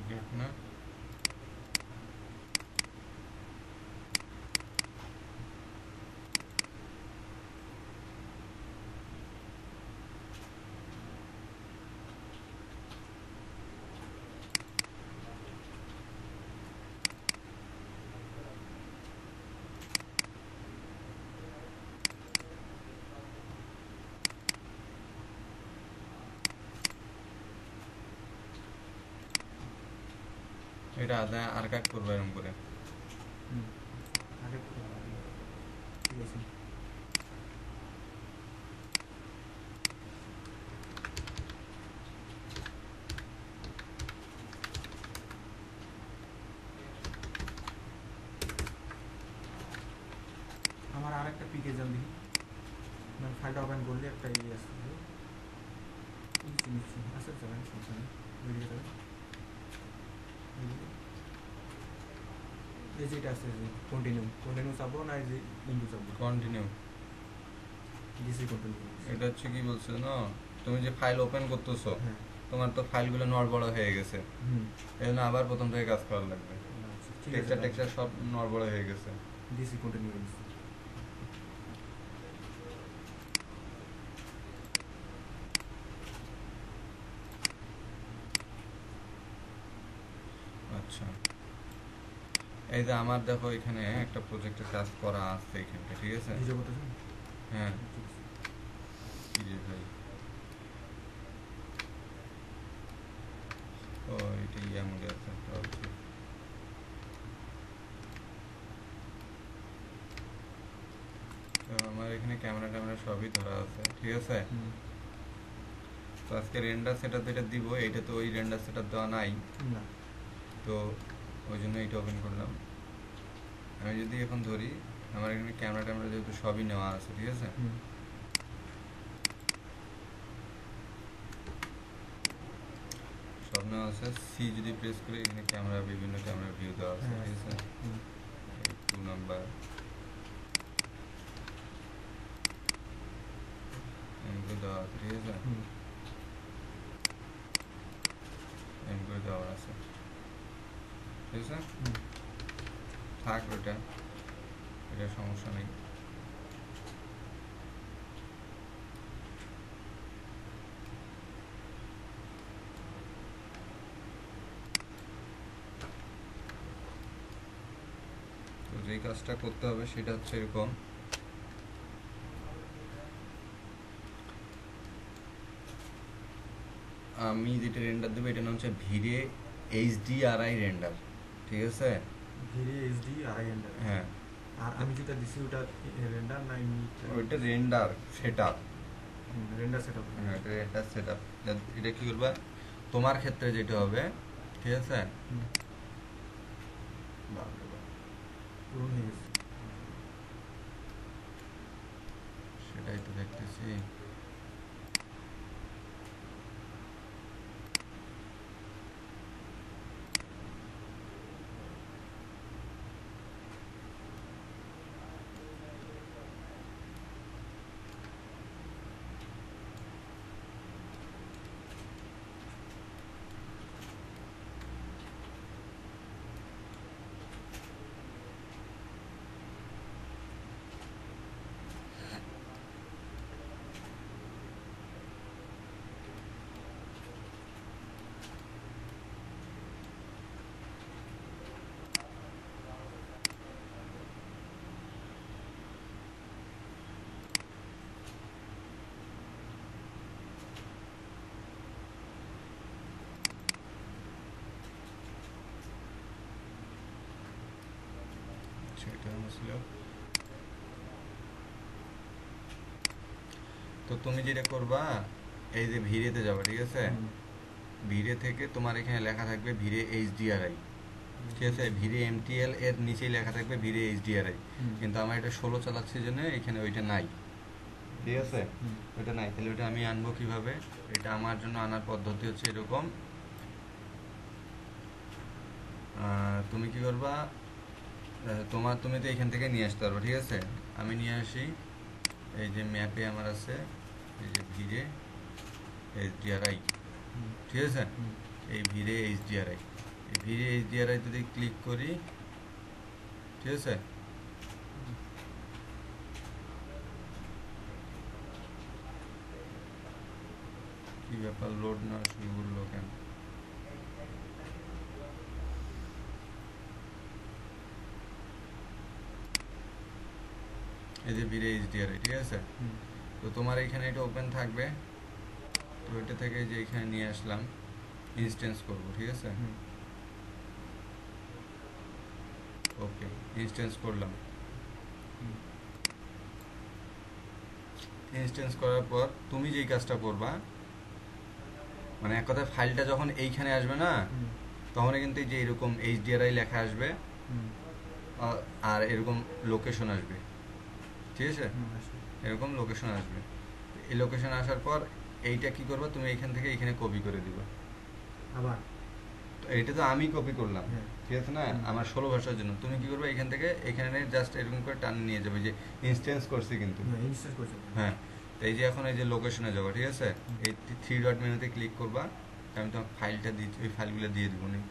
Gate না, এটা আদায় আর কাজ করবো এরকম করে। আগে ঠিক আছে। আমার আর একটা পিকে যান দেখি, মানে ফাইলটা ওপেন করলে একটা ইয়ে আসছে, নিচ্ছি আচ্ছা চলেন সমস্যা নেই, বেরিয়ে যাবে। এই যে এটা আছে যে কন্টিনিউ চাপো না এই যে ইন্টু চাপো? কন্টিনিউ। DC continue. এটা হচ্ছে কি বলছো না, তুমি যে ফাইল ওপেন করতেছো হ্যাঁ তোমার তো ফাইলগুলো নড়বড় হয়ে গেছে, এই জন্য আবার প্রথম থেকে কাজ করা লাগবে। ঠিক আছে, টেক্সচার সব নড়বড় হয়ে গেছে। ডিসি কন্টিনিউ দিচ্ছি। আচ্ছা, এই যে আমার দেখো এখানে একটা প্রজেক্টের কাজ করা আছে এখানটা, ঠিক আছে? ভিডিও করতেছেন? হ্যাঁ, ঠিক আছে। কি রে ভাই, ও এটা ইয়ার মধ্যে আছে। ওকে, তো আমার এখানে ক্যামেরা সবই ধরা আছে, ঠিক আছে? তো আজকে রেন্ডার সেটআপ যেটা দিব, এটা তো ওই রেন্ডার সেটআপ দেওয়া নাই, না তো ওই জন্য এটা ওপেন করলাম। আমি যদি এখন ধরি আমার এখানে ক্যামেরা যেহেতু সবই নেওয়া আছে, ঠিক আছে? সব নেওয়া আছে। সি যদি প্রেস করি এখানে বিভিন্ন ক্যামেরা ভিউ দেওয়া আছে, ঠিক আছে? 2 নাম্বার এমনি দেওয়া আছে, ঠিক আছে? এমনি করে দেওয়া আছে, ঠিক আছে? থাক ওটা, এটা সমস্যা নেই। তো যেই কাজটা করতে হবে সেটা হচ্ছে এরকম, আমি যেটা রেন্ডার দেবো এটা নাম হচ্ছে ভিরে HDRI রেন্ডার, ঠিক আছে? Video HD R I render. হ্যাঁ, আর আমি যেটা দিছি ওটা রেন্ডার না এমনি? ওইটা রেন্ডার সেটআপ। Render setup. হ্যাঁ, এটা রেন্ডার সেটআপ। এটা কি করবা তোমার ক্ষেত্রে যেটা হবে, ঠিক আছে? পূরণ হয়ে গেছে। সেটাই তো দেখতেছি। সেটা ছিল। তো তুমি যেটা করবা, এই যে ভিড়েতে যাবে, ঠিক আছে? ভিড়ে থেকে তোমার এখানে লেখা থাকবে ভিড়ে HDRI, ঠিক আছে? ভিড়ে MTL এর নিচেই লেখা থাকবে ভিড়ে HDRI, কিন্তু আমার এটা 16 চালাচ্ছি জন্য এখানে ওইটা নাই, ঠিক আছে? ওইটা নাই, তাহলে ওইটা আমি আনবো কিভাবে? এটা আমার জন্য আনার পদ্ধতি হচ্ছে এরকম, তুমি কি করবা, তুমি তো এখান থেকে নিয়ে আসতে পারবে, ঠিক আছে? আমি নিয়ে আসি, এই যে ম্যাপে আমার আছে এই যে ভিড়ে HDRI, ঠিক আছে? এই ভিড়ে HDRI ভিডিও এইচডিআরআই যদি ক্লিক করি, ঠিক আছে, কি ব্যাপার লোড না শুরু করলো কেন? এই যে ভিডিও এইচডিআরআই, ঠিক আছে, তো তোমার এখানে এটা ওপেন থাকবে, তো এটা থেকে যে এখানে নিয়ে আসলাম, ইনস্ট্যান্স করব, ঠিক আছে, ওকে, ইনস্ট্যান্স করলাম। ইনস্ট্যান্স করার পর তুমি যেই কাজটা করবা, মানে এক কথায় ফাইলটা যখন এইখানে আসবে না, তখন কিন্তু এই যে এরকম এইচডিআরআই লেখা আসবে, আর এরকম লোকেশন আসবে, ঠিক আছে, এরকম লোকেশন আসবে। এই লোকেশন আসার পর এইটা কি করবা, তুমি এইখান থেকে এইখানে কপি করে দিবা আবার। তো এইটা তো আমি কপি করলাম, ঠিক আছে না, আমার 16 ভাষার জন্য। তুমি কি করবে, এখান থেকে এখানে জাস্ট এরকম করে টান নিয়ে যাবে, যে ইনস্ট্যান্স করছি কিন্তু, হ্যাঁ। তো এই যে এখন এই যে লোকেশনে যাবো, ঠিক আছে, এই 3 ডট মেনুতে ক্লিক করবা, আমি তোমার ফাইলটা দিই, ওই ফাইলগুলো দিয়ে দিব নি।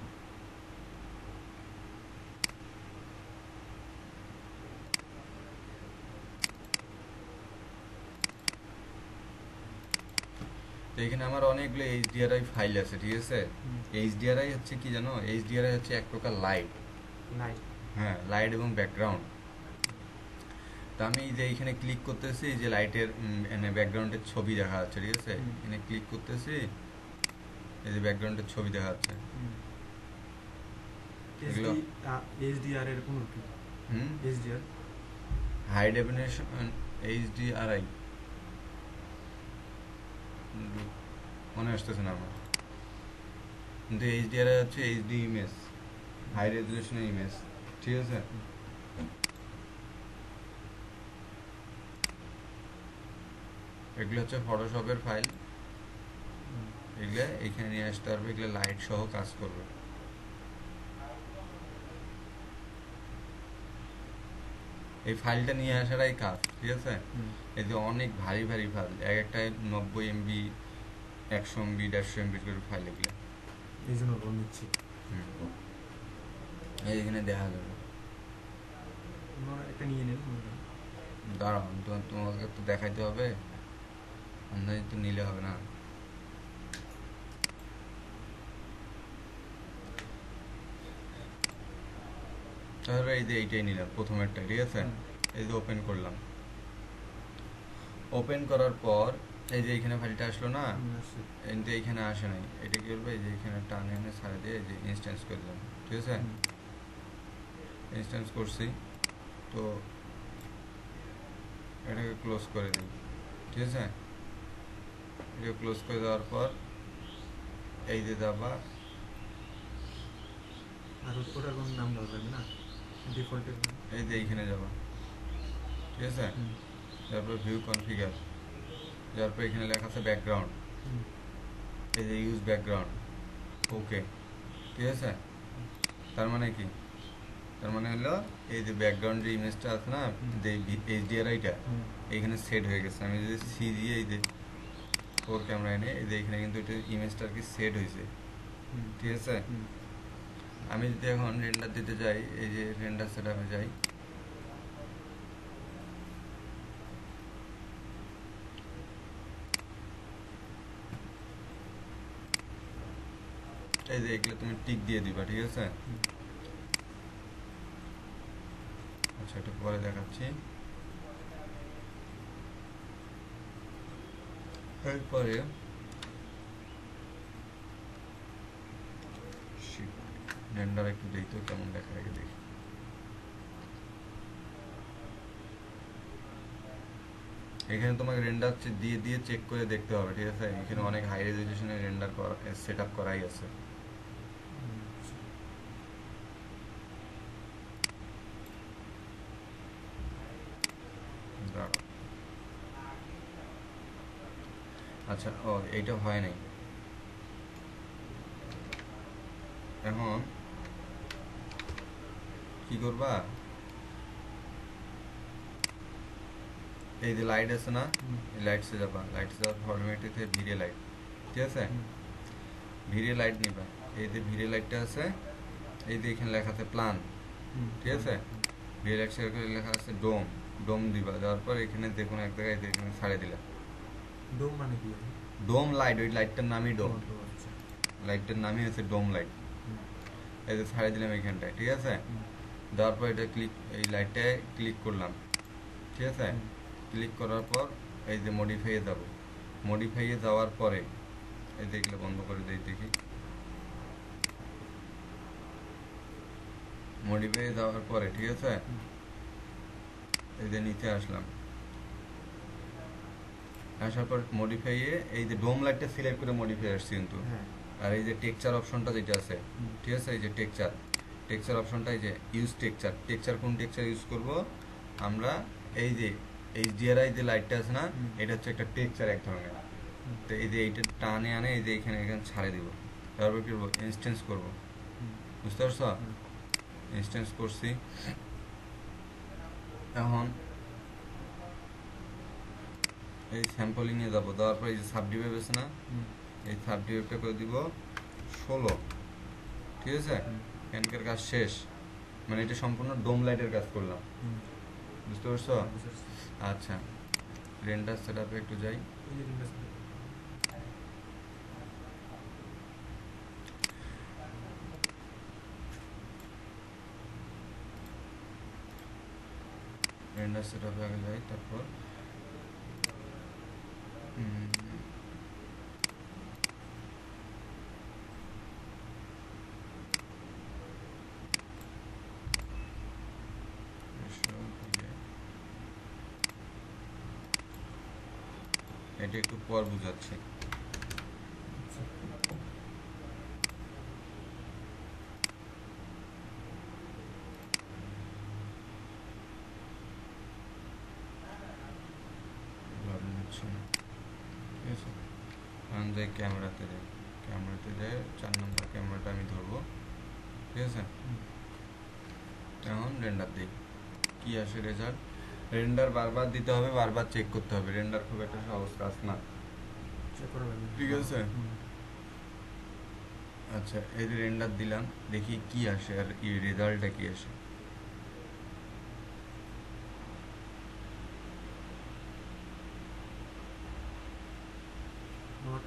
তো এখানে আমার অনেকগুলো এইচডিআরআই ফাইল আছে, ঠিক আছে। এইচডিআরআই হচ্ছে কি জানো, এইচডিআরআই হচ্ছে এক প্রকার লাইট, হ্যাঁ, লাইট এবং ব্যাকগ্রাউন্ড। তো আমি যে এইখানে ক্লিক করতেছি, যে লাইটের ব্যাকগ্রাউন্ডের ছবি দেখা যাচ্ছে, ঠিক আছে, এখানে ক্লিক করতেছি, এই যে ব্যাকগ্রাউন্ডের ছবি দেখা যাচ্ছে, এগুলো এইচডিআর এর কোন কি? এইচডিআর হাই ডেফিনেশন এইচডিআরআই মনে আসতেছে না আমার, কিন্তু এইচডিআরআই হচ্ছে এইচডি ইমেজ, হাই রেজলিউশনের ইমেজ, ঠিক আছে। এগুলো হচ্ছে ফটোশপের ফাইল, এগুলো এখানে নিয়ে আসতে পারবে, এগুলো লাইট সহ কাজ করবে। এই ফাইলটা নিয়ে আসাটাই কাজ, ঠিক আছে। এই যে অনেক ভারী ভারী ফাইল, এক একটায় 90 MB, 100 MB, 150 MB করে ফাইল, এগুলো এই জন্য লোন নিচ্ছি। এইখানে দেখা যাবে, একটা নিয়ে নেন, দাঁড়াও, তোমাকে তো দেখাইতে হবে, অন্যায় তো নিলে হবে না। তাহলে এই যে এইটাই নিলাম, প্রথমেরটা, ঠিক আছে, এই যে ওপেন করলাম। ওপেন করার পর এই যে এখানে ফাইলটা আসলো না, কিন্তু এইখানে আসে নাই, এটা কি করবে, এই যে এখানে টান এনে ছাড়া দিয়ে এই যে ইনস্ট্যান্স করে দিলাম, ঠিক আছে, ইনস্ট্যান্স করছি। তো এটাকে ক্লোজ করে দিই, ঠিক আছে, এটা ক্লোজ করে দেওয়ার পর এই যে যাবা, আর ওটার কোনো নাম দেওয়া যাবে না, ডিফল্টের, এই যে এইখানে যাবা, ঠিক আছে, তারপর ভিউ কনফিগার, যার পর এখানে লেখা আছে ব্যাকগ্রাউন্ড, এই যে ইউজ ব্যাকগ্রাউন্ড, ওকে, ঠিক আছে। তার মানে কি, তার মানে হলো এই যে ব্যাকগ্রাউন্ড যে ইমেজটা আছে না, যে এইচডিআরআইটা এইখানে সেট হয়ে গেছে। আমি যদি সি দিয়ে এই যে ফোর ক্যামেরা এনে এই যে এখানে কিন্তু এটা ইমেজটা আর কি সেট হয়েছে, ঠিক আছে। আমি যদি এখন রেন্ডার দিতে যাই, এই যে রেন্ডার সেট আপে যাই, এই যে এগুলো তুমি টিক দিয়ে দিবা, ঠিক আছে। আচ্ছা, এটা পরে দেখাচ্ছি। এরপরে রেন্ডার একটু দেখতে কেমন দেখা আগে দেখি। এখানে তোমাকে রেন্ডার দিয়ে দিয়ে চেক করে দেখতে হবে, ঠিক আছে। এখানে অনেক হাই রেজলিউশনের রেন্ডার সেট আপ করাই আছে। আচ্ছা, ও এইটা হয় নাই। এখন কি করবা, এই যে লাইট আছে না, লাইটসে যাবা, লাইটসে যাওয়ার ফরম্যাটে ভিডিও লাইট, ঠিক আছে। ভিড়ে লাইট নিবা, এই যে ভিড়ে লাইটটা আছে, এই যে এখানে লেখা আছে প্ল্যান, ঠিক আছে, ভিড়ে লাইট শেয়ার করে লেখা আছে ডোম, ডোম দিবা, দেওয়ার পর এখানে যে কোনো এক জায়গায় এখানে ছাড়ে দিলা। ডোম মানে কি? ডোম লাইট, ওই লাইটটার নামই ডোম, আচ্ছা। লাইটটার নামই হচ্ছে ডোম লাইট। এই যে ছাড়ে দিলাম এখানটায়, ঠিক আছে, দেওয়ার পর এটা ক্লিক, এই লাইটটায় ক্লিক করলাম, ঠিক আছে, ক্লিক করার পর এই যে মডিফাইয়ে যাব, মডিফাইয়ে যাওয়ার পরে এই যে এগুলো বন্ধ করে দিই দেখি, মডিফাইয়ে যাওয়ার পরে ঠিক আছে, এই যে নিচে আসলাম, আসার পর মডিফাইয়ে এই যে ডোম লাইটটা সিলেক্ট করে মডিফাই আসছে কিন্তু, আর এই যে টেক্সচার অপশনটা যেটা আছে, ঠিক আছে, এই যে টেক্সচার, টেক্সচার অপশনটা, এই যে ইউজ টেক্সচার, টেক্সচার কোন টেক্সচার ইউজ করব আমরা, এই যে এইচডিআরআই যে লাইটটা আছে না, এটা হচ্ছে একটা টেক্সচার এক ধরনের, তো এই যে এইটা টানে আনে এই যে এখানে এখানে ছাড়ে দিব, তারপর কি করবো ইনস্ট্যান্স করবো, বুঝতে পারছো, ইনস্ট্যান্স করছি। এখন এই স্যাম্পলিংয়ে যাবো, দেওয়ার পর এই যে সাবডিভাইভ আছে না, এই সাবডিভাইভটা করে দিব 16, ঠিক আছে, এখানকার কাজ শেষ, মানে এটা সম্পূর্ণ ডোম লাইটের কাজ করলাম, বুঝতে পারছো। আচ্ছা, রেন্ডার সেটআপে একটু যাই, রেন্ডার সেটআপে আগে যাই, তারপর এটা একটু পর বুঝাচ্ছি। ঠিক আছে, এখন যাই ক্যামেরাতে যাই, ক্যামেরাতে যাই 4 নম্বর ক্যামেরাটা আমি ধরবো, ঠিক আছে, এখন রেন্ডার দিই, কি আসে রেজাল্ট, রেন্ডার বারবার দিতে হবে, বারবার চেক করতে হবে, রেন্ডার খুব একটা সহজ কাজ না, ঠিক আছে। আচ্ছা, এই যে রেন্ডার দিলাম, দেখি কি আসে আর এই রেজাল্টটা কি আসে।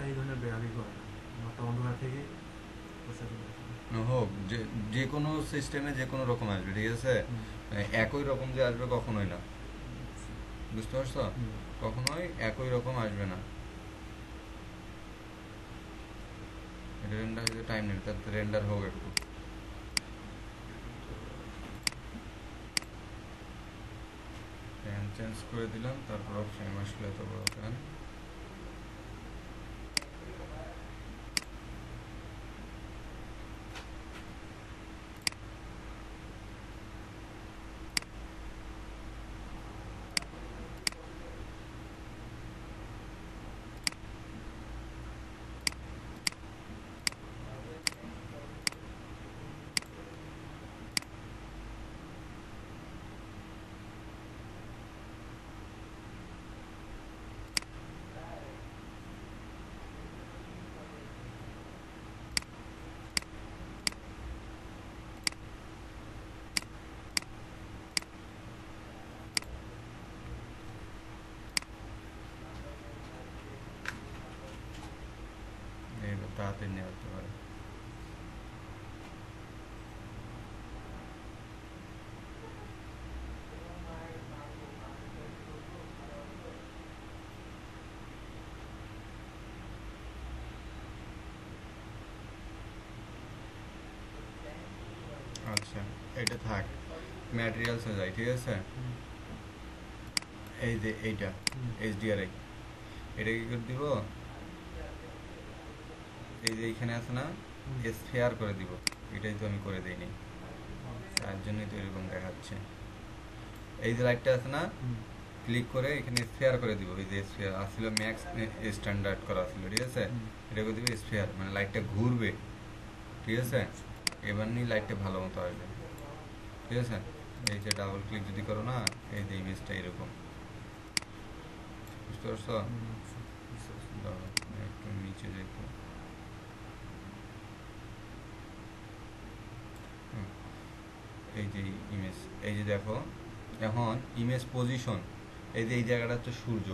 এই ধরনের বেয়ারি করে নটা অন্ধকার থেকে হোক, যে কোনো সিস্টেমে যে কোনো রকম আসবে, ঠিক আছে, একই রকম যে আসবে কখনোই না, বুঝতে পারছো, কখনোই একই রকম আসবে না, এটা রেন্ডার হতে টাইম নেবে, তাতে রেন্ডার হোক একটু। ফ্যান চেঞ্জ করে দিলাম, তারপর ফ্রেম আসলে এত বড় ফ্যান, এইবার তাড়াতাড়ি নেওয়া হতে পারে। আচ্ছা, এটা থাক, ম্যাটেরিয়ালসে যাই, ঠিক আছে, এই যে এইটা এইচডিআরআই, এটা কি করে দিব, এই যে এইখানে আছে না, স্ফেয়ার করে দিব, এটাই তো আমি করে দিইনি, তার জন্যই তো এরকম দেখাচ্ছে। এই যে লাইটটা আছে না, ক্লিক করে এখানে স্ফেয়ার করে দিব, এই যে স্ফেয়ার আসছিল ম্যাক্স স্ট্যান্ডার্ড করা ছিল, ঠিক আছে, এটা করে দিব স্ফেয়ার, মানে লাইটটা ঘুরবে, ঠিক আছে, এবার নিয়ে লাইটটা ভালো মতো আসবে, ঠিক আছে। এই যে ডাবল ক্লিক যদি করো না, এই যে ইমেজটা এরকম, বুঝতে পারছো, একটু নিচে যাই তো, কি ইমেজ, এই যে দেখো এখন ইমেজ পজিশন, এই যে এই জায়গাটা হচ্ছে সূর্য,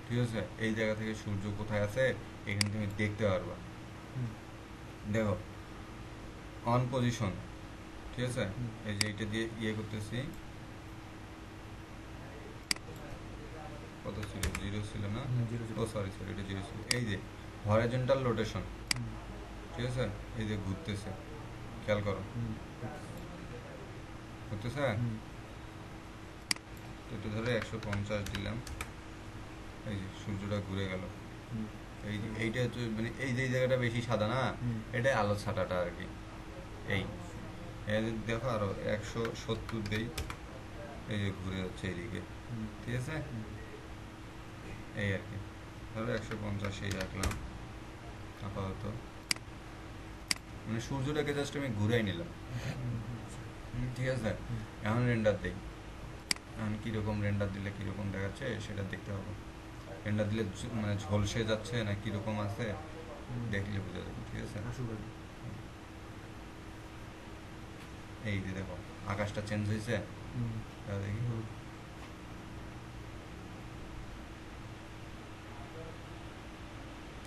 ঠিক আছে, এই জায়গা থেকে সূর্য কোথায় আছে এখানে তুমি দেখতে পারবা। দেখো অন পজিশন, ঠিক আছে, এই যে এইটা দিয়ে ইয়ে করতেছি, কত ছিল, 0 ছিল না, ও সরি এটা 0 ছিল। এই যে হরাইজন্টাল রোটেশন, ঠিক আছে, এই যে ঘুরতেছে, খেয়াল করো ঘুরতেছে। এটা ধরে 150 দিলাম, এই যে সূর্যটা ঘুরে গেল। এই যে এইটা হচ্ছে মানে এই যে জায়গাটা বেশি সাদা না, এটাই আলো ছাটাটা আর কি। এই দেখো আরো 170 দেই, এই যে ঘুরে যাচ্ছে এইদিকে, ঠিক আছে, এই আর কি। ধরো 150 রাখলাম আপাতত, মানে সূর্যটাকে জাস্ট আমি ঘুরাই নিলাম, ঠিক আছে। এখন রেন্ডার দেই, এখন কীরকম রেন্ডার দিলে কীরকম দেখাচ্ছে সেটা দেখতে হবে। রেন্ডার দিলে মানে ঝলসে যাচ্ছে না কীরকম আছে দেখলে বোঝা যাবে, ঠিক আছে। এই যে দেখো আকাশটা চেঞ্জ হয়েছে, দেখি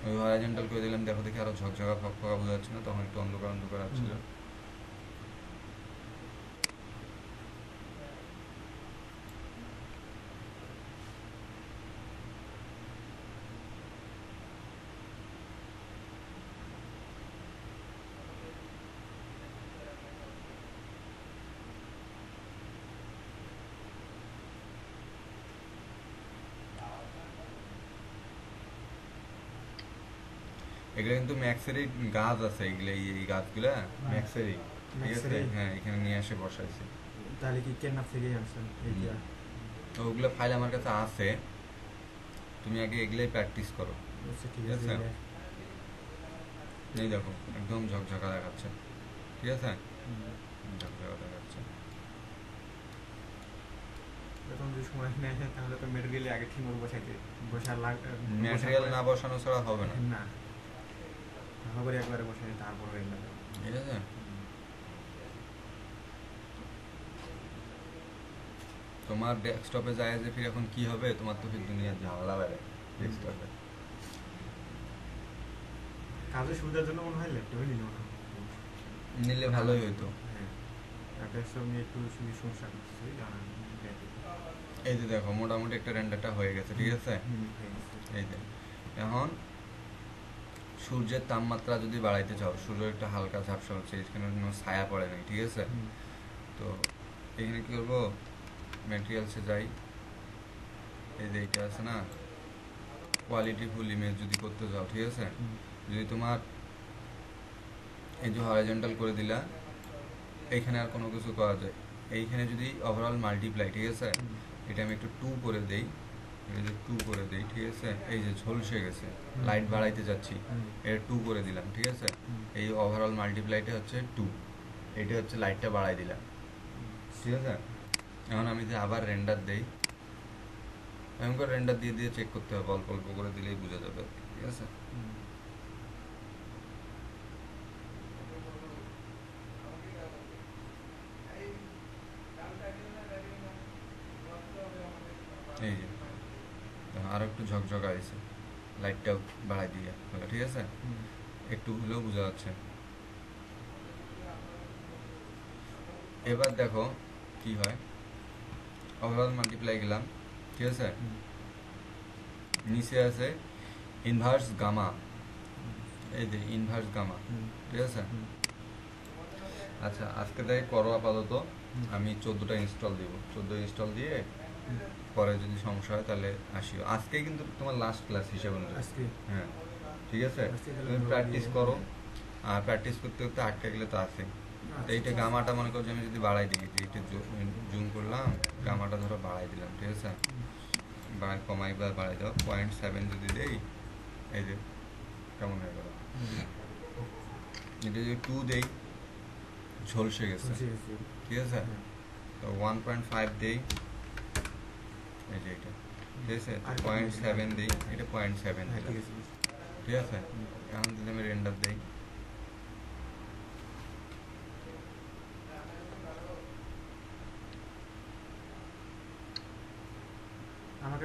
ওই হরাইজন্টাল করে দিলাম, দেখো দেখি আরো ঝকঝকা ফকফকা বোঝা যাচ্ছে না, তখন একটু অন্ধকার অন্ধকার আসছিল। এগুলো কিন্তু ম্যাক্সেরই গাছ আছে, এগুলো এই গাছগুলা ম্যাক্সেরই, ঠিক আছে। হ্যাঁ এখানে নিয়ে এসে বসাইছি। তাহলে কি কেনা থেকে আনছেন এইটা? ওগুলো ফাইল আমার কাছে আছে, তুমি আগে এগুলাই প্র্যাকটিস করো, ঠিক আছে। এই দেখো একদম ঝকঝকা দেখাচ্ছে, ঠিক আছে, ঝকঝকা দেখাচ্ছে। এখন যদি সময় নেয় তাহলে তো মেটেরিয়াল আগে ঠিক মতো বসাইতে ম্যাটেরিয়াল না বসানো ছাড়া হবে না, না ভালো করে একবারে বসাই তারপর রেন্ডার, ঠিক আছে। তোমার ডেস্কটপে যায় যে ফির এখন কি হবে, তোমার তো ফির দুনিয়ার ঝামেলা বেড়ে ডেস্কটপে। কাজের সুবিধার জন্য মনে হয় ল্যাপটপে নিলে মনে হয় নিলে ভালোই হইতো। হ্যাঁ ল্যাপটপের সঙ্গে একটু সমস্যা করতেছে। এই যে দেখো মোটামুটি একটা রেন্ডারটা হয়ে গেছে, ঠিক আছে। এই যে এখন সূর্যের তাপমাত্রা যদি বাড়াইতে চাও, সূর্য একটা হালকা ঝাপসা হচ্ছে, এখানে কোনো ছায়া পড়ে নাই, ঠিক আছে। তো এখানে কি করবো, ম্যাটেরিয়ালসে যাই, এই যে এইটা আছে না কোয়ালিটি ফুল ইমেজ যদি করতে চাও, ঠিক আছে, যদি তোমার এই যে হরাইজন্টাল করে দিলা, এইখানে আর কোনো কিছু করা যায়, এইখানে যদি ওভারঅল মাল্টিপ্লাই, ঠিক আছে, এটা আমি একটু 2 করে দেই, এই যে 2 করে দেই, ঠিক আছে, এই যে ঝলসে গেছে, লাইট বাড়াইতে যাচ্ছি, এটা 2 করে দিলাম, ঠিক আছে। এই ওভারঅল মাল্টিপ্লাইটা হচ্ছে 2, এইটা হচ্ছে লাইটটা বাড়াই দিলাম, ঠিক আছে। এখন আমি যে আবার রেন্ডার দেই, এমন করে রেন্ডার দিয়ে দিয়ে চেক করতে হবে, অল্প অল্প করে দিলেই বোঝা যাবে, ঠিক আছে। এই যে আরো একটু ঝকঝকা আছে, লাইটটাও বাড়াই দিয়ে, ঠিক আছে, একটু হলেও বোঝা যাচ্ছে। এবার দেখো কি হয়, ওভারঅল মাল্টিপ্লাই গেলাম, ঠিক আছে, নিচে আছে ইনভার্স গামা, এই যে ইনভার্স গামা, ঠিক আছে। আচ্ছা আজকে তাই করো আপাতত, আমি 14টা ইনস্টল দিব, 14 ইনস্টল দিয়ে পরে যদি সমস্যা হয় তাহলে আসিও। আজকে কিন্তু তোমার লাস্ট ক্লাস হিসেবে অনুযায়ী, হ্যাঁ ঠিক আছে, তুমি প্র্যাকটিস করো, আর প্র্যাকটিস করতে করতে আটকে গেলে তো আছে। এইটা গামাটা মনে করো যে আমি যদি বাড়াই দিই, এইটা জুম করলাম, গামাটা ধরো বাড়াই দিলাম, ঠিক আছে, কমাই বা বাড়াই দাও, 0.7 যদি দেই, এই যে কেমন হয়ে গেল। এটা যদি 2 দেই, ঝলসে গেছে, ঠিক আছে, তো 1.5 দেই, এই যে এটা, ঠিক আছে, 0.7 দিই, এটা 0.7 দিলাম, ঠিক আছে। এখন যদি আমি রেন্ডার দিই,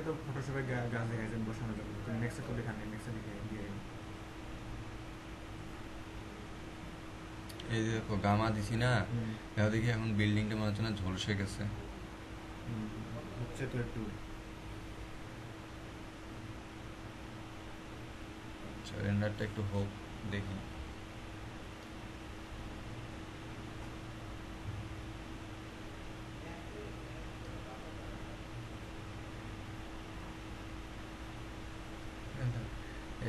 তো ফটোশপে গাছ দেখাইছেন বসানো যাবে, তুমি নেক্সটে করলে এখানে নেক্সটে লিখে দিয়ে দিন। এই যে দেখো গামা দিছি না, দেখো দেখি এখন বিল্ডিংটা মনে হচ্ছে না ঝলসে গেছে। হচ্ছে তো একটু রেন্ডারটা একটু হোক দেখি।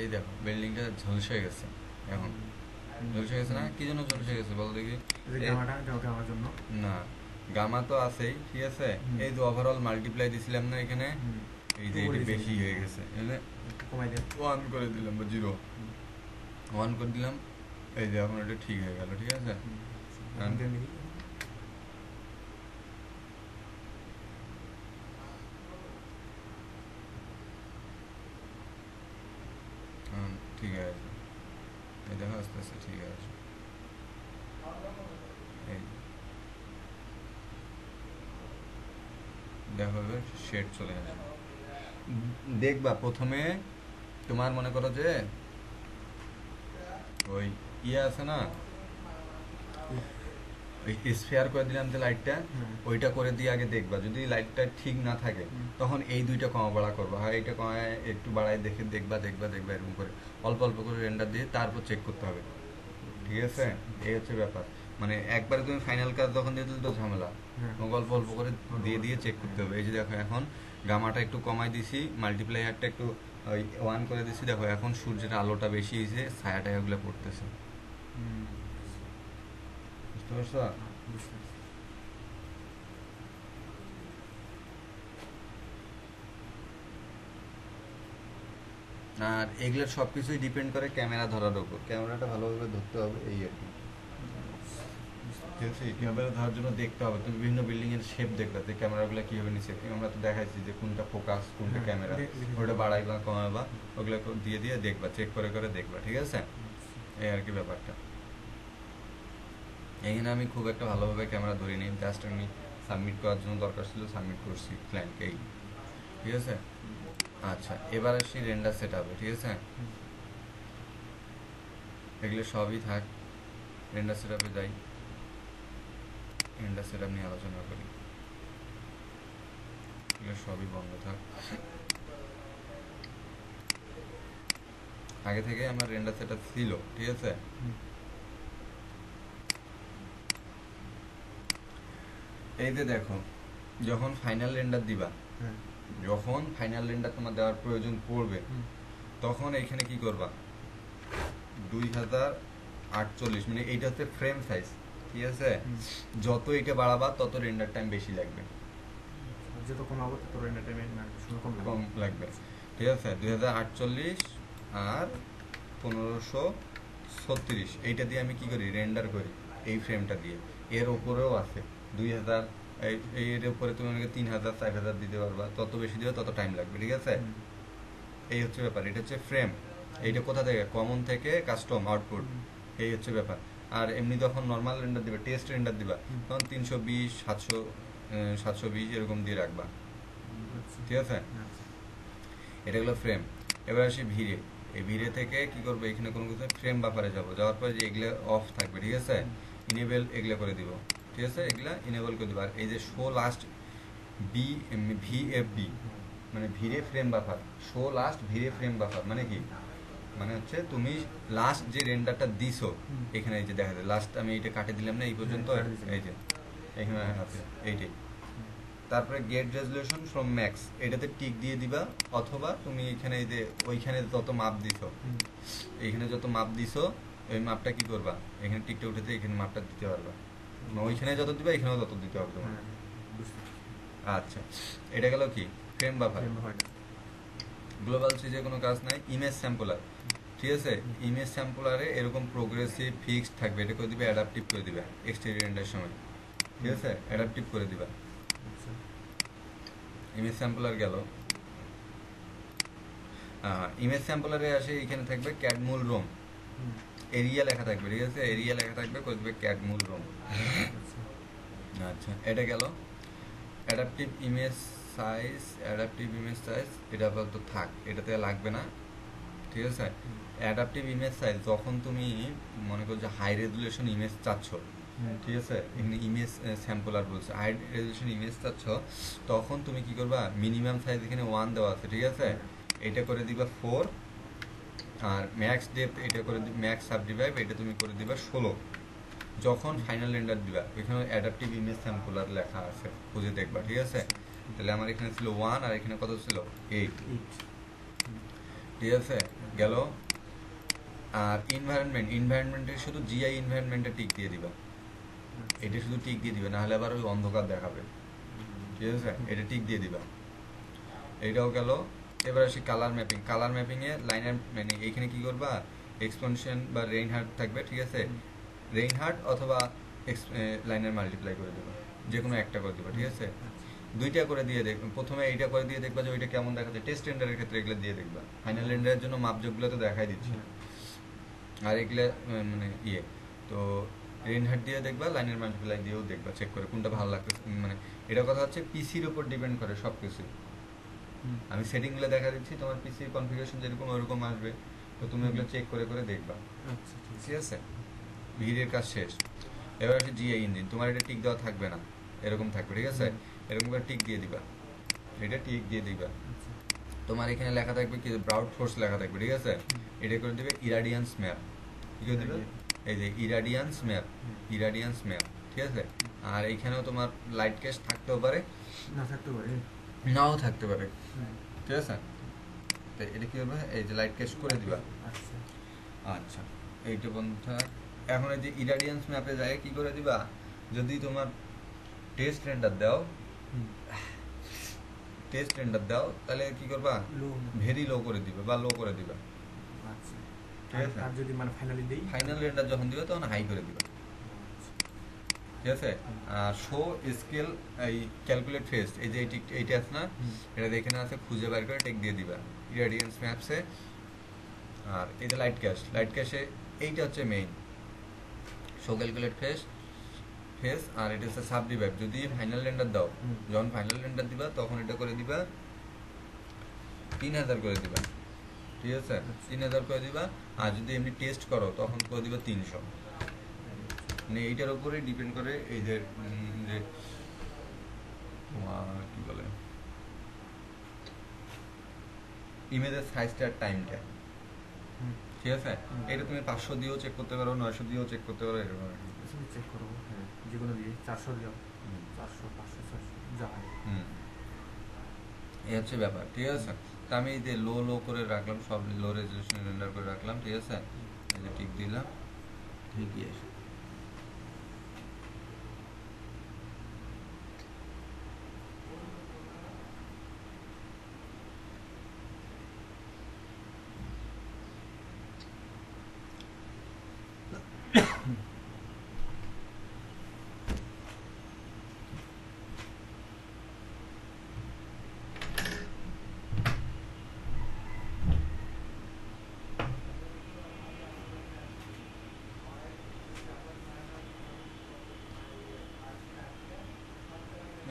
এই দেখো বিল্ডিংটা ঝলসে গেছে এখন। ঝলসে গেছে না, কি জন্য ঝলসে গেছে বল দেখি। গামার জন্য না, গামা তো আছেই, ঠিক আছে। এই যে ওভারঅল মাল্টিপ্লাই দিছিলাম না এখানে, এই যে এটা বেশি হয়ে গেছে, কমাই দেন, 1 করে দিলাম বা 0 1 করে দিলাম, এই যে এখন এটা ঠিক হয়ে গেল, ঠিক আছে। ঠিক আছে, এই দেখো আস্তে আস্তে ঠিক আছে। এই দেখো এবার শেড চলে আসবে। দেখবা প্রথমে তোমার মনে করো যে ওই ইয়ে আছে না, ওই স্ফেয়ার করে দিলাম যে লাইটটা, ওইটা করে দিয়ে আগে দেখবা, যদি লাইটটা ঠিক না থাকে তখন এই দুইটা কমা বাড়া করবা, হয় এইটা কমায় একটু বাড়ায় দেখে দেখবা দেখবা দেখবা এরকম করে অল্প অল্প করে রেন্ডার দিয়ে তারপর চেক করতে হবে, ঠিক আছে। এই হচ্ছে ব্যাপার, মানে একবারে তুমি ফাইনাল কাজ যখন দিয়ে দিলে তো ঝামেলা, তোমাকে অল্প অল্প করে দিয়ে দিয়ে চেক করতে হবে। এই যে দেখো এখন গামাটা একটু কমাই দিছি, মাল্টিপ্লায়ারটা একটু ওই 1 করে দিছি, দেখো এখন সূর্যের আলোটা বেশি হয়েছে, ছায়া টায়াগুলো পড়তেছে, বুঝতে পারছো। আর এগুলোর সবকিছুই ডিপেন্ড করে ক্যামেরা ধরার উপর, ক্যামেরাটা ভালোভাবে ধরতে হবে এই আর কি, ঠিক আছে। ক্যামেরা ধরার জন্য দেখতে হবে, তুমি বিভিন্ন বিল্ডিং এর শেপ দেখবে যে ক্যামেরাগুলো কিভাবে নিচ্ছে, আমরা তো দেখাইছি যে কোনটা ফোকাস কোনটা ক্যামেরা, ওটা বাড়াইবা কমাইবা ওগুলো দিয়ে দিয়ে দেখবা, চেক করে করে দেখবা, ঠিক আছে। এই আর কি ব্যাপারটা। এখানে আমি খুব একটা ভালোভাবে ক্যামেরা ধরিনি, জাস্ট আমি সাবমিট করার জন্য দরকার ছিল, সাবমিট করছি ক্লায়েন্টকে, এই ঠিক আছে। আচ্ছা এবার আসি রেন্ডার সেট আপে, ঠিক আছে। এগুলো সবই থাক, রেন্ডার সেট আপে যাই, রেন্ডার সেট আপ নিয়ে আলোচনা করি, এগুলো সবই বন্ধ থাক। আগে থেকে আমার রেন্ডার সেট আপ ছিল, ঠিক আছে। এই যে দেখো যখন ফাইনাল রেন্ডার দিবা, যখন ফাইনাল রেন্ডার তোমার দেওয়ার প্রয়োজন পড়বে তখন এইখানে কি করবা, 2048 মানে এইটা হচ্ছে ফ্রেম সাইজ, ঠিক আছে। যত এটা বাড়াবা তত রেন্ডার টাইম বেশি লাগবে, যত কমাবো তত রেন্ডার টাইম কম লাগবে, ঠিক আছে। 2048 আর 1536 এইটা দিয়ে আমি কি করি, রেন্ডার করি এই ফ্রেমটা দিয়ে। এর উপরেও আছে 2000, এর উপরে তুমি আমাকে 3000 4000 দিতে পারবা, তত বেশি দিবে তত টাইম লাগবে, ঠিক আছে। এই হচ্ছে ব্যাপার, এটা হচ্ছে ফ্রেম। এইটা কোথা থেকে, কমন থেকে কাস্টম আউটপুট, এই হচ্ছে ব্যাপার। আর এমনি যখন নর্মাল রেন্ডার দিবা, টেস্ট রেন্ডার দিবা, তখন 320 700 720 এরকম দিয়ে রাখবা, ঠিক আছে। এটা হলো ফ্রেম। এবার আসি ভিড়ে। এই ভিড়ে থেকে কি করবো, এখানে কোনো কিছু ফ্রেম বাফারে যাবো, যাওয়ার পরে যে এগুলো অফ থাকবে, ঠিক আছে, ইনেবল এগুলো করে দিব, ঠিক আছে, এগুলা ইনেবল করে দিব। আর এই যে শো লাস্ট VFB মানে ভিড়ে ফ্রেম বাফার, শো লাস্ট ভিড়ে ফ্রেম বাফার মানে কি, মানে হচ্ছে তুমি লাস্ট যে রেন্ডারটা দিছো এখানে, এই যে দেখা যায় লাস্ট আমি এইটা কাটে দিলাম না এই পর্যন্ত, এই যে এখানে আছে এইটাই। তারপরে গেট রেজলিউশন ফ্রম ম্যাক্স, এটাতে টিক দিয়ে দিবা, অথবা তুমি এখানে এই যে ওইখানে যত মাপ দিছো, এইখানে যত মাপ দিছো ওই মাপটা কি করবা, এখানে টিকটা উঠেছে এখানে মাপটা দিতে পারবা, ওইখানে যত দিবা এখানেও তত দিতে হবে তোমার। আচ্ছা এটা গেল কি ফ্রেম বাফার। গ্লোবাল সিজে কোনো কাজ নাই। ইমেজ স্যাম্পলার, ঠিক আছে। ইমেজ স্যাম্পলারে এরকম প্রোগ্রেসিভ ফিক্সড থাকবে, এটা করে দিবে অ্যাডাপটিভ করে দিবে এক্সটেরিয়র রেন্ডার সময়, ঠিক আছে, অ্যাডাপটিভ করে দিবা। ইমেজ স্যাম্পলার গেল। ইমেজ স্যাম্পলারে আসে এখানে থাকবে ক্যাড মূল রোম, এরিয়া লেখা থাকবে, ঠিক আছে, এরিয়া লেখা থাকবে, করে দিবে ক্যাড মূল রোম। আচ্ছা এটা গেল। Adaptive image size adaptive image size এটা আপাতত থাক, এটাতে লাগবে না, ঠিক আছে। অ্যাডাপটিভ ইমেজ সাইজ যখন তুমি মনে করো যে হাই রেজুলেশন ইমেজ চাচ্ছ, ঠিক আছে, এখানে ইমেজ স্যাম্পলার বলছে, হাই রেজুলেশন ইমেজ চাচ্ছ, তখন তুমি কি করবা, মিনিমাম সাইজ এখানে 1 দেওয়া আছে, ঠিক আছে, এটা করে দিবা 4, আর ম্যাক্স ডেপথ এটা করে ম্যাক্স সাবডিভাইড এটা তুমি করে দিবা 16। যখন ফাইনাল রেন্ডার দিবা এখানে অ্যাডাপটিভ ইমেজ স্যাম্পলার লেখা আছে, খুঁজে দেখবা, ঠিক আছে। তাহলে আমার এখানে ছিল 1 আর এখানে কত ছিল 8, ঠিক আছে, গেল। আর ইনভায়রনমেন্টের শুধু জিআই ইনভায়রনমেন্টে টিক দিয়ে দিবা, এটা শুধু টিক দিয়ে দিবে, নাহলে আবার ওই অন্ধকার দেখাবে, ঠিক আছে, এটা টিক দিয়ে দিবা। এটাও গেল। এবার আসি কালার ম্যাপিংয়ে লাইনার মানে এইখানে কি করবা, এক্সপেনশন বা রেইনহার্ট থাকবে, ঠিক আছে, রেইনহার্ট অথবা লাইনার মাল্টিপ্লাই করে দেবা, যে কোনো একটা করে দেবা, ঠিক আছে। দুইটা করে দিয়ে দেখবে, প্রথমে এইটা করে দিয়ে দেখবা যে ওইটা কেমন দেখাচ্ছে, টেস্ট রেন্ডারের ক্ষেত্রে এগুলো দিয়ে দেখবা, ফাইনাল রেন্ডারের জন্য মাপজোগগুলো তো দেখাই দিচ্ছি, আর এগুলো মানে তো রেইনহার্ট দিয়ে দেখবা, লাইনার মাল্টিপ্লাই দিয়েও দেখবা, চেক করে কোনটা ভালো লাগতেছে, মানে এটা কথা হচ্ছে পিসির উপর ডিপেন্ড করে সব কিছু। আমি সেটিংগুলো দেখা দিচ্ছি, তোমার পিসি কনফিগারেশন যেরকম ওরকম আসবে, তো তুমি ওগুলো চেক করে করে দেখবা, ঠিক আছে। ভিডিওর কাজ শেষ। এবার আসে জিআই ইঞ্জিন, তোমার এটা টিক দেওয়া থাকবে না, এরকম থাকবে, ঠিক আছে, এরকম করে টিক দিয়ে দিবা, এটা টিক দিয়ে দিবা। তোমার এখানে লেখা থাকবে কি, ব্রাউড ফোর্স লেখা থাকবে, ঠিক আছে, এটা করে দিবে ইরাডিয়ান্স ম্যাপ, কি করে দিবে, এই যে ইরাডিয়ান্স ম্যাপ, ঠিক আছে। আর এইখানেও তোমার লাইট ক্যাশ থাকতেও পারে, নাও থাকতে পারে, ঠিক আছে। তো এটা কি হবে, এই যে লাইট ক্যাশ করে দিবা। আচ্ছা, এইটা বন্ধুরা এখন এই যে ইরাডিয়ান্স ম্যাপে যায় কি করে দিবা, যদি তোমার টেস্ট রেন্ডার দাও তাহলে কি করবা, ভেরি লো করে দিবে বা লো করে দিবা, ঠিক আছে। আর যদি মানে ফাইনাল রেন্ডার যখন দিবে তখন হাই করে দিবা, ঠিক আছে। আর শো স্কেল এই ক্যালকুলেট ফেস, এই যে এইটা আছে না, এটা এখানে আছে, খুঁজে বের করে টেক দিয়ে দিবা ইরাডিয়ান্স ম্যাপসে। আর এই যে লাইট ক্যাশে এইটা হচ্ছে মেইন, শো ক্যালকুলেট ফেস, আর এটা হচ্ছে সাবডিভাইড। যদি ফাইনাল রেন্ডার দাও, যখন ফাইনাল রেন্ডার দিবা তখন এটা করে দিবা 3000 করে দিবা, ঠিক আছে, 3000 করে দিবা। আর যদি এমনি টেস্ট করো তখন করে দিবা 300, মানে এইটার উপরে ডিপেন্ড করে এই যে কি বলে ইমেজের সাইজটার টাইমটা, ঠিক আছে। এটা তুমি 500 দিয়েও চেক করতে পারো, 900 দিয়েও চেক করতে পারো, এরকম চেক করবো, হ্যাঁ, যে কোনো দিয়ে 400 দিও, 400 500 600 যা হয়, এই হচ্ছে ব্যাপার, ঠিক আছে। তা আমি এই যে লো করে রাখলাম, সব লো রেজলিউশন রেন্ডার করে রাখলাম, ঠিক আছে, এই যে টিক দিলাম, ঠিকই আছে।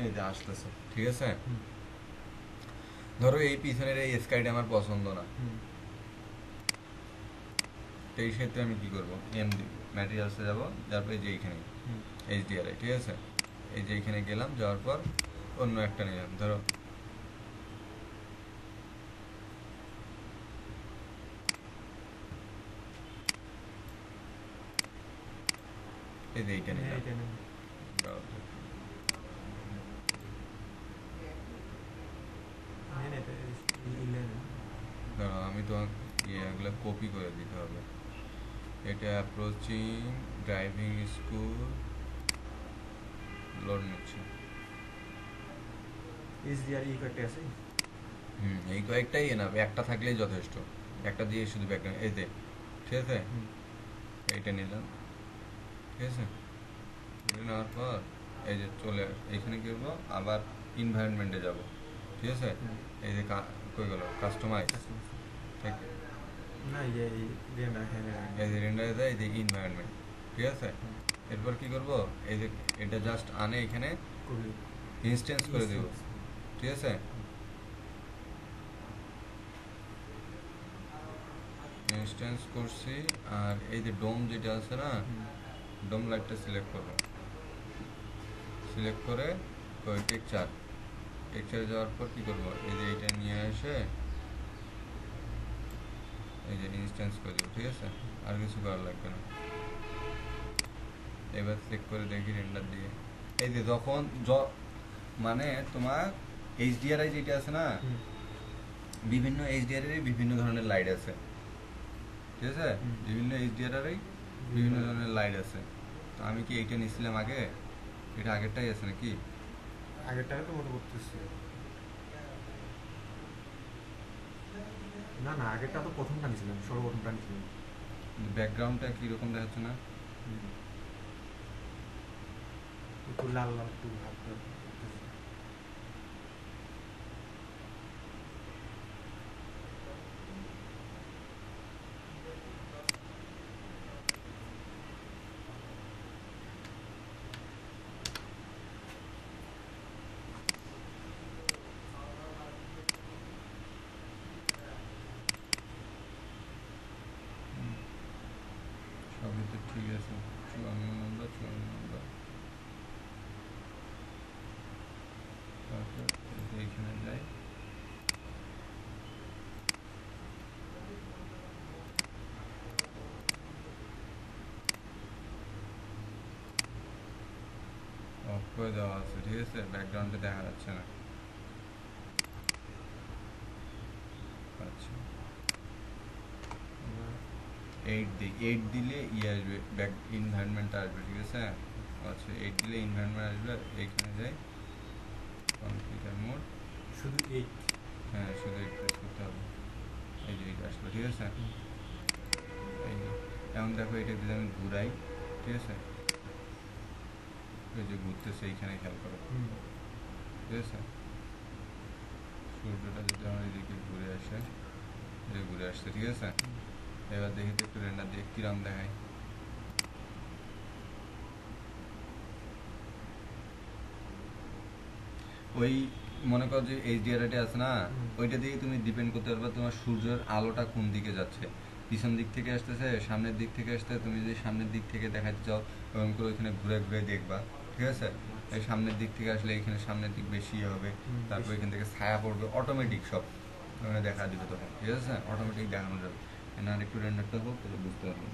এই যে আসতেছে, ঠিক আছে। ধরো এই পিছনের এই স্কাইটা আমার পছন্দ না, তো এই ক্ষেত্রে আমি কি করবো, এম দিব, ম্যাটেরিয়ালসে যাবো, তারপরে যে এইখানে এইচডিআরআই, ঠিক আছে, এই যে এইখানে গেলাম, যাওয়ার পর অন্য একটা নিলাম, ধরো এই যে এইটা নিলাম, আমি তোমাকে এগুলো কপি করে দিতে হবে। এটা অ্যাপ্রোচিং ড্রাইভিং স্কুল লোড নিচ্ছে, এই কয়েকটাই এনাফ, একটা থাকলেই যথেষ্ট, একটা দিয়ে শুধু ব্যাকগ্রাউন্ড, এই যে, ঠিক আছে, এইটা নিলাম, ঠিক আছে। এটা নেওয়ার পর এই যে চলে এইখানে কি করবো, আবার ইনভায়রনমেন্টে যাব, ঠিক আছে, এই যে কই গেল কাস্টমাইজ, ঠিক না, এই যে রেন্ডারে দেয়, এই যে ইনভায়রনমেন্ট, ঠিক আছে। এরপর কি করব, এই যে এটা জাস্ট আনে এখানে ইনস্ট্যান্স করে দেব, ঠিক আছে, ইনস্ট্যান্স করছি। আর এই যে ডোম যেটা আছে না, ডোম লাইটটা সিলেক্ট করবো, সিলেক্ট করে টেক্সচার, টেক্সচারে যাওয়ার পর কী করবো, এই যে এইটা নিয়ে এসে এই যে ইনস্ট্যান্স করে দেবো। ঠিক আছে, আর কিছু করার লাগবে না। এবার চেক করে দেখি রেন্ডার দিয়ে, এই যে যখন মানে তোমার এইচডিআরআই যেটা আছে না, বিভিন্ন এইচডিআরআই বিভিন্ন ধরনের লাইট আছে। ঠিক আছে, বিভিন্ন এইচডিআরআই বিভিন্ন ধরনের লাইট আছে। তো আমি কি এইটা নিছিলাম আগে, এটা আগেরটাই আছে নাকি? আগেরটাকে তো মনে করতেছি, না না আগেরটা তো প্রথমটা নিয়েছিলাম, সর্বপ্রথমটা নিয়েছিলাম। ব্যাকগ্রাউন্ডটা কীরকম দেখাচ্ছে না? একটু লাল লাল একটু ভাব করতেছি। সবই তো ঠিক আছে, 54 নম্বর। তারপর এইখানে যাই, অফ করে দেওয়া আছে। ঠিক আছে, ব্যাকগ্রাউন্ডে দেখা যাচ্ছে না। আচ্ছা, 8 দিই, 8 দিলে ইয়ে আসবে, ব্যাক ইনভায়রনমেন্ট আসবে। ঠিক আছে, আচ্ছা 8 দিলে ইনভায়রনমেন্ট আসবে। এইখানে যাই, কম্পিউটার মোড, শুধু 8? হ্যাঁ শুধু 8 প্রেস করতে হবে। এই যে এইটা আসলো। ঠিক আছে, এই যে এখন দেখো এটা যদি আমি ঘুরাই, ঠিক আছে, ওই যে ঘুরতেছে, এইখানে খেয়াল করো। ঠিক আছে, সূর্যটা যদি আমার এদিকে ঘুরে আসে, এই ঘুরে আসছে। ঠিক আছে, এবার দেখি তো একটু রেন্ডার দিয়ে কিরম দেখায়। ওই মনে করো যে এইচডিআরআইটা আছে না, ওইটা দিয়ে তুমি ডিপেন্ড করতে পারবে তোমার সূর্যের আলোটা কোন দিকে যাচ্ছে, পিছন দিক থেকে আসতেছে, সামনের দিক থেকে আসতে। তুমি যদি সামনের দিক থেকে দেখাতে চাও, ওরকম করে ওইখানে ঘুরে ঘুরে দেখবা। ঠিক আছে, এই সামনের দিক থেকে আসলে এখানে সামনের দিক বেশি হবে, তারপর এখান থেকে ছায়া পড়বে, অটোমেটিক সব ওখানে দেখা দিবে তখন। ঠিক আছে, অটোমেটিক দেখানো যাবে। আর একটু রেন্ডারটা হোক, তাহলে বুঝতে পারবো।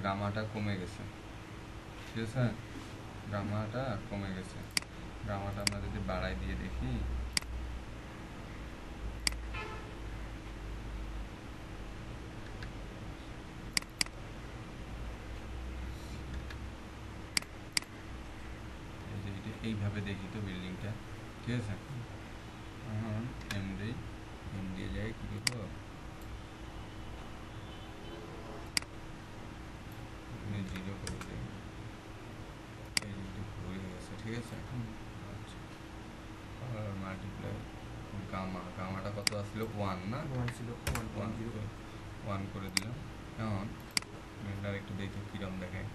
গামাটা কমে গেছে। ঠিক আছে, গামাটা কমে গেছে। গামাটা আমরা যদি বাড়াই দিয়ে দেখি, এই যে এটা এইভাবে দেখি তো বিল্ডিংটা। ঠিক আছে, এখন এম দিয়ে যাই, কী করবো, জিরো করে দিই। এই যে ঘুরে গেছে। ঠিক আছে, আচ্ছা, আর মাল্টিপ্লাই গামাটা কত আসছিল, 1 না? 1 ছিল, 1.0। 1 করে দিলাম। এখন রেন্ডার একটু দেখি কিরম দেখায়।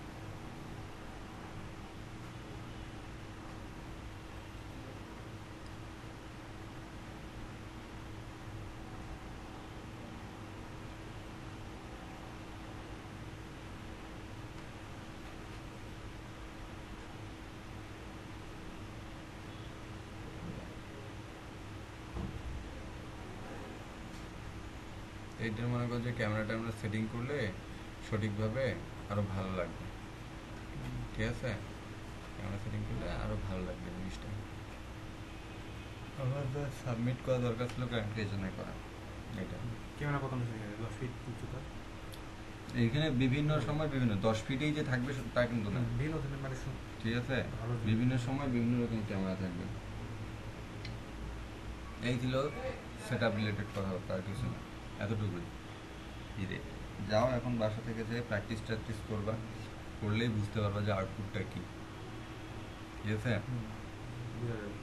এইটার মনে করো যে ক্যামেরাটা আমরা সেটিং করলে সঠিকভাবে আরও ভালো লাগবে। ঠিক আছে, ক্যামেরা সেটিং করলে আরও ভালো লাগবে জিনিসটা। আমার তো সাবমিট করা দরকার ছিল, কারেন্ট এই জন্য করা। এটা ক্যামেরা কত নিচে, 10 ফিট উচ্চতা? এইখানে বিভিন্ন সময় বিভিন্ন 10 ফিটেই যে থাকবে তা কিন্তু না। বিভিন্ন ধরনের মানে ঠিক আছে, ভালো বিভিন্ন সময় বিভিন্ন রকম ক্যামেরা থাকবে। এই ছিল সেট আপ রিলেটেড কথা, আর কিছু না, এতটুকুই। ধীরে যাও, এখন বাসা থেকে যেয়ে প্র্যাকটিস ট্র্যাকটিস করবা, করলেই বুঝতে পারবা যে আউটপুটটা কী। ঠিক আছে, বোঝা যাবে।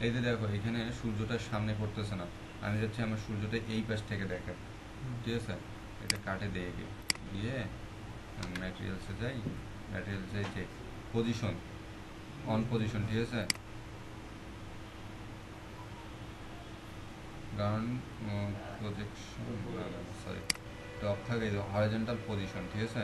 এই যে দেখো এখানে সূর্যটা সামনে পড়তেছে না, আমি যাচ্ছি আমার সূর্যটা এই পাশ থেকে দেখে, ঠিক আছে, এটা কাটে দিয়ে গিয়ে ম্যাটেরিয়ালসে যাই, ম্যাটেরিয়ালসে যে পজিশন, অন পজিশন, ঠিক আছে, গ্রাউন্ড প্রজেকশন, সরি টপ থাকে হরিজন্টাল পজিশন, ঠিক আছে,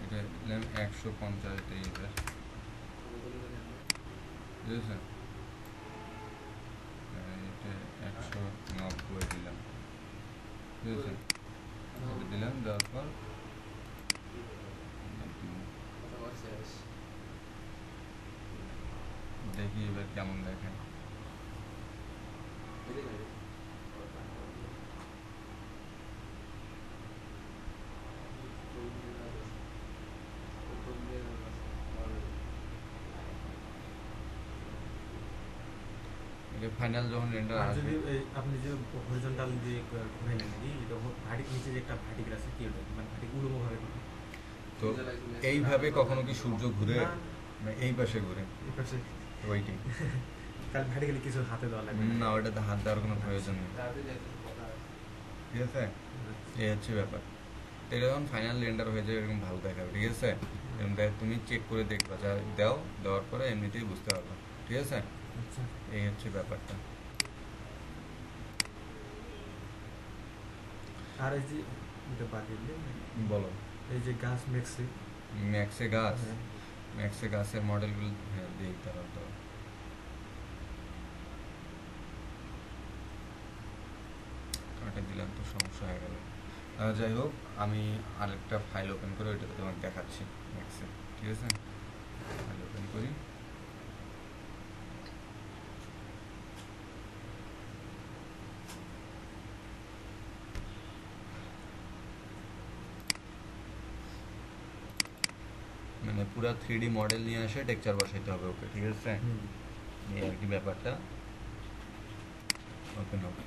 এটা দিলাম 150 এইবার, ঠিক আছে, এটা 190 দিলাম, ঠিক আছে, এটা দিলাম, দেওয়ার পর দেখি এবার কেমন দেখে। ফাইনাল যখন রেন্ডার আর আসবে, যদি আপনি যে হরিজন্টাল যে ঘুরে নেন নাকি, এটা ভার্টিক নিচে যে একটা ভার্টিক্যাল আছে কি ওটা, মানে ভার্টিক উলম্বভাবে ঘুরে? তো এইভাবে কখনো কি সূর্য ঘুরে? না, না এই পাশে ঘুরে, এই পাশে ওইটাই। তাহলে ভার্টিক্যালি কিছু হাতে দেওয়া লাগবে না ওইটাতে হাত দেওয়ার কোনো প্রয়োজন নেই, ঠিক আছে, এই হচ্ছে ব্যাপার। তো এটা যখন ফাইনাল রেন্ডার হয়ে যায় এরকম ভালো দেখাবে, ঠিক আছে, এরকম তুমি চেক করে দেখবা, যা দাও, দেওয়ার পরে এমনিতেই বুঝতে পারবা, ঠিক আছে, আচ্ছা। এই হচ্ছে ব্যাপারটা। আর এই যে এটা বাদ দিলে বলো, এই যে গাছ মেক্সি, ম্যাক্সে গাছ, হ্যাঁ, ম্যাক্সে গাছের মডেলগুলো, হ্যাঁ দিই তারা তো কাটে দিলাম, তো সমস্যা হয়ে গেল। যাই হোক, আমি আরেকটা ফাইল ওপেন করে ওইটাতে তোমাকে দেখাচ্ছি ম্যাক্সে, ঠিক আছে, ফাইল ওপেন করি। মানে পুরা 3D মডেল নিয়ে আসে টেক্সচার বসাইতে হবে ওকে, ঠিক আছে, এই আর কি ব্যাপারটা। ওপেন হবে,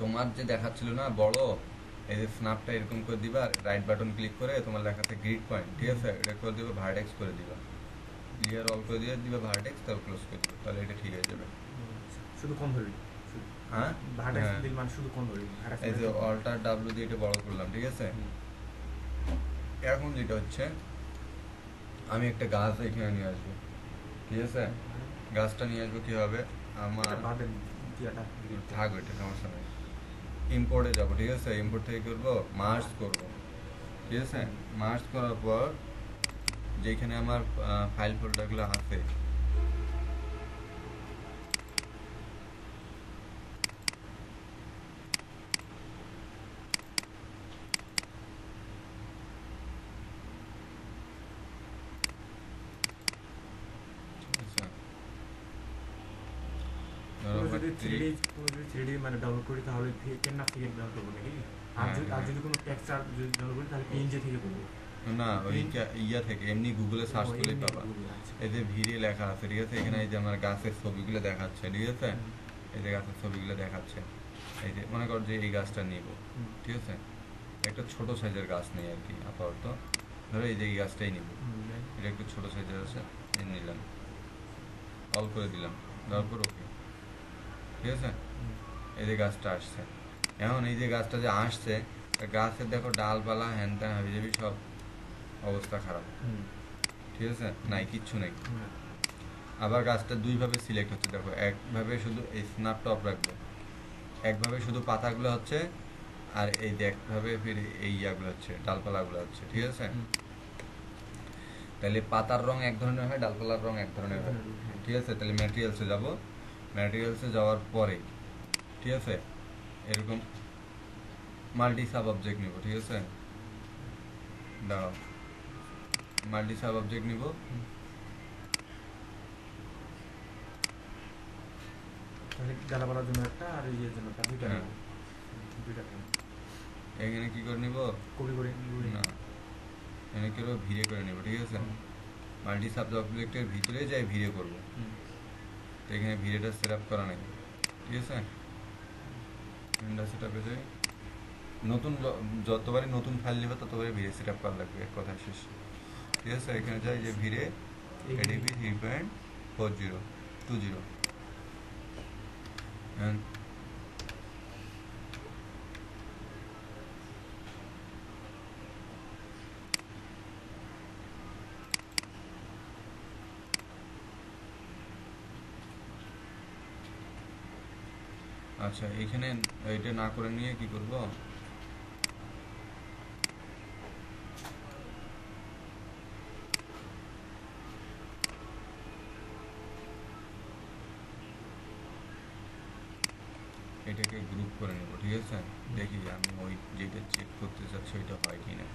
তোমার যে দেখাচ্ছিল না বড়, এই যে স্ন্যাপটা এরকম করে দিবা, রাইট বাটন ক্লিক করে তোমার লেখাতে গ্রিড পয়েন্ট, ঠিক আছে, এটা করে দিবা, ভার্টেক্স করে দিবা, ক্লিয়ার অল করে দিয়ে দিবা ভার্টেক্স, তারপর ক্লোজ করে দিবা, তাহলে এটা ঠিক হয়ে যাবে। শুধু কোন ধরবি? হ্যাঁ, ভার্টেক্স দিল মানে শুধু কোন ধরবি? এই যে অল্টার ডাব্লিউ দিয়ে এটা বড় করলাম, ঠিক আছে। এখন যেটা হচ্ছে, আমি একটা গাছ এখানে নিয়ে আসবো, ঠিক আছে, গাছটা নিয়ে আসবো কীভাবে, আমার থাক ওইটা সমস্যা নেই, ইম্পোর্টে যাবো, ঠিক আছে, ইম্পোর্ট থেকে করবো মার্জ করবো, ঠিক আছে, মার্জ করার পর যেখানে আমার ফাইল ফোল্ডারগুলো আছে, যদি 3D মানে ডাউনলোড করি তাহলে কেননা থেকে ডাউনলোড করবো নাকি? আর যদি কোনো টেক্সচার যদি ডাউনলোড করি তাহলে পিএনজি থেকে করবো? না ওই ইয়া থেকে এমনি গুগলে সার্চ করলেই পাবা, এই যে ভিড়ে লেখা আছে, ঠিক আছে, এখানে এই যে আমার গাছের ছবিগুলো দেখাচ্ছে, ঠিক আছে, এই যে গাছের ছবিগুলো দেখাচ্ছে, এই যে মনে কর যে এই গাছটা নিব, ঠিক আছে, একটা ছোট সাইজের গাছ নেই আর কি আপাতত, ধরো এই যে এই গাছটাই নিব, এটা একটু ছোট সাইজের আছে, এই নিলাম, অল করে দিলাম, দেওয়ার পর ওকে, ঠিক আছে, এই যে গাছটা আসছে, এখন এই যে গাছটা যে আসছে, গাছের দেখো ডালপালা হ্যান ত্যান হাবি যাবি সব অবস্থা খারাপ, ঠিক আছে, নাই কিচ্ছু নেই। আবার গাছটা দুইভাবে সিলেক্ট হচ্ছে, দেখো একভাবে শুধু এই স্ন্যাপ টপ রাখবো, একভাবে শুধু পাতাগুলো হচ্ছে, আর এই যে একভাবে ফির এই ইয়াগুলো হচ্ছে, ডালপালাগুলো হচ্ছে, ঠিক আছে, তাহলে পাতার রং এক ধরনের হয়, ডালপালার রং এক ধরনের হয়, ঠিক আছে, তাহলে ম্যাটেরিয়ালসে যাব, ম্যাটেরিয়ালসে যাওয়ার পরে, ঠিক আছে, এরকম মাল্টি সাব অবজেক্ট নিব, ঠিক আছে, দাঁড়াও, মাল্টি সাব অবজেক্ট নিব, গালাপালার জন্য একটা আর ইয়ের জন্য একটা, দুইটা দুইটা। এখানে কি করে নিব, কপি করে না এখানে কি করবো, ভিড়ে করে নিব, ঠিক আছে। মাল্টি সাবজেক্ট অবজেক্টের ভিতরে যাই ভিড়ে করবো, তো এখানে ভিড়েটা সেট আপ করা নাই, ঠিক আছে। উইন্ডোজ সেট আপে যাই, নতুন যতবারই নতুন ফাইল নেবে ততবারই ভিড়ে সেট আপ করা লাগবে, এক কথা শেষ, ঠিক আছে। এখানে যাই যে ভিড়ে এডিপি 3.4020 আচ্ছা এইখানে এটা না করে নিয়ে কি করব, এটাকে গ্রুপ করে নেব, ঠিক আছে। দেখি আমি ওই যেটা চেক করতে চাচ্ছি ওইটা হয় কিনা।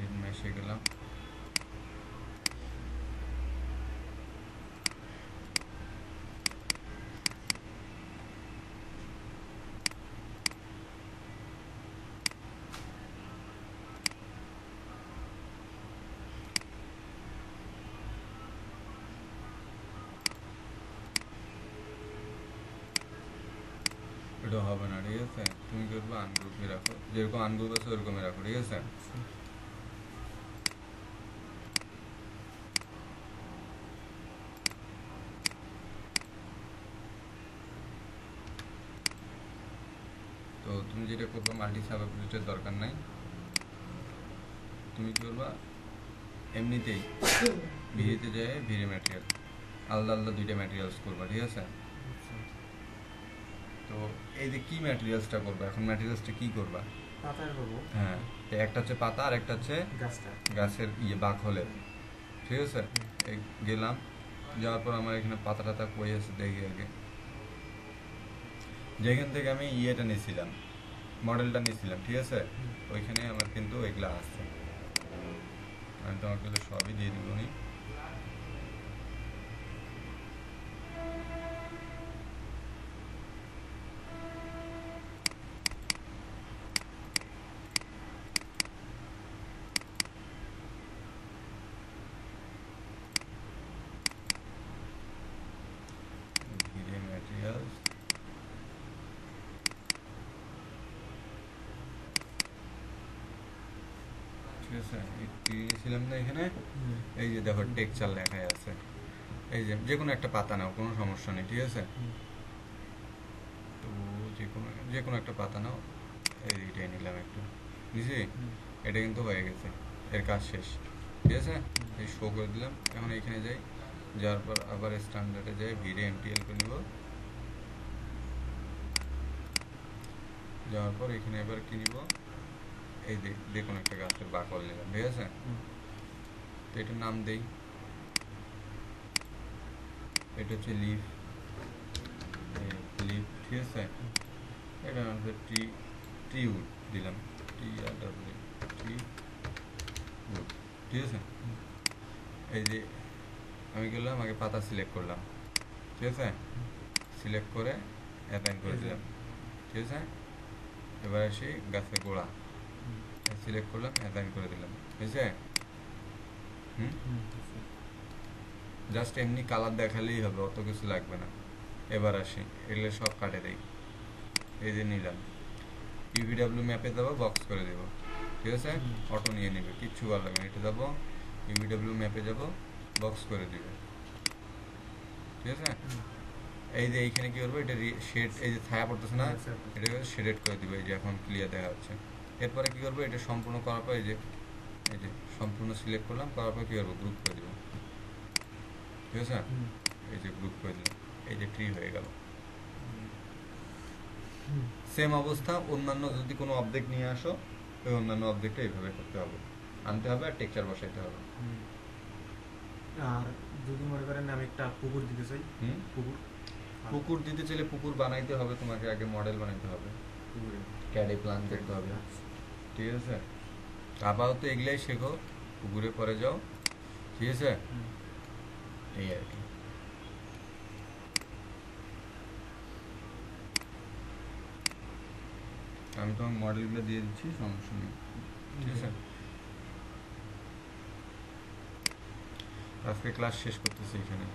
এর মেশে গেলাম, এটা হবে না, ঠিক আছে। তুমি করবো আনগ্রুপে রাখো, যেরকম আনগ্রুপ আছে ওরকমই রাখো, ঠিক আছে। তো তুমি যেটা করবো, মাল্টি সাব অ্যাপ্লিকেটের দরকার নাই, তুমি কি করবা, এমনিতেই ভিড়িতে যায় ভিড়ে ম্যাটেরিয়াল আলাদা আলাদা দুইটা ম্যাটেরিয়ালস করবা, ঠিক আছে। তো এই যে কি ম্যাটেরিয়ালসটা করবা, এখন ম্যাটেরিয়ালসটা কি করবা, পাতার করবো, হ্যাঁ, তো একটা হচ্ছে পাতা আর একটা হচ্ছে গাছটা, গাছের বাকলের, ঠিক আছে। এই গেলাম, যাওয়ার পর আমার এখানে পাতা টাতা কই আছে দেখি আগে, যেখান থেকে আমি ইয়েটা নিয়েছিলাম, মডেলটা নিয়েছিলাম, ঠিক আছে, ওইখানে আমার কিন্তু এগুলা আছে, আমি তোমাকে সবই দিয়ে দিব নি। ভিড়ে ম্যাটেরিয়ালস, ঠিক আছে, ছিলাম না এখানে, এই যে দেখো টেক্সচার লেখাই আছে, এই যে কোনো একটা পাতা নাও, কোনো সমস্যা নেই, ঠিক আছে। তো যে কোনো একটা পাতা নাও, এইটাই নিলাম একটু, বুঝছি, এটা কিন্তু হয়ে গেছে, এর কাজ শেষ, ঠিক আছে। এই শো করে দিলাম, এখন এইখানে যাই, যাওয়ার পর আবার স্ট্যান্ডার্ডে যাই, ভিড়ে এমটিএল করে নিব, যাওয়ার পর এখানে এবার কি নিব, এই যে কোনো একটা গাছের বাকল নিলাম, ঠিক আছে। তো এটার নাম দেই, এটা হচ্ছে লিফ, ঠিক আছে। এটা হচ্ছে ট্রি উড দিলাম, ট্রি উড, ঠিক আছে। এই যে আমি গেলাম আগে পাতা সিলেক্ট করলাম, ঠিক আছে, সিলেক্ট করে অ্যাসাইন করে দিলাম, ঠিক আছে। এবার আসি গাছের গোড়া, সিলেক্ট করলাম, অ্যাসাইন করে দিলাম, বুঝছে। জাস্ট এমনি কালার দেখালেই হবে, অত কিছু লাগবে না। এবার আসি, এগুলো সব কাটে দেই, এই যে নিলাম, ইউভিডাব্লিউ ম্যাপে যাবো, বক্স করে দেবো, ঠিক আছে, অটো নিয়ে নেবে, কিচ্ছু ভালো লাগবে না। এটা যাবো ইউভিডাব্লিউ ম্যাপে যাবো, বক্স করে দিবে, ঠিক আছে। এই যে এইখানে কি করবো, এটা শেড, এই যে ছায়া পড়তেছে না, এটা শেডেড করে দিবে, এই যে এখন ক্লিয়ার দেখা যাচ্ছে। এরপরে কি করবো, এটা সম্পূর্ণ করার পর এই যে সম্পূর্ণ সিলেক্ট করলাম, করার পর কি করবো, গ্রুপ করে দেবো, ঠিক আছে। এই যে গ্রুপ করে দিলাম, এই যে ট্রি হয়ে গেল। সেম অবস্থা, অন্যান্য যদি কোনো অবজেক্ট নিয়ে আসো, ওই অন্যান্য অবজেক্টটা এইভাবে করতে হবে, আনতে হবে আর টেক্সচার বসাইতে হবে। আর যদি মনে করেন আমি একটা পুকুর দিতে চাই, পুকুর দিতে চাইলে পুকুর বানাইতে হবে, তোমাকে আগে মডেল বানাইতে হবে, ক্যাডে প্ল্যান করতে হবে, ঠিক আছে। আপাতত এগুলাই শেখো, পুকুরে পরে যাও, ঠিক আছে, এই আর কি। আমি তোমাকে মডেলগুলো দিয়ে দিচ্ছি, সমস্যা নেই, ঠিক আছে। আজকে ক্লাস শেষ করতেছি এখানে।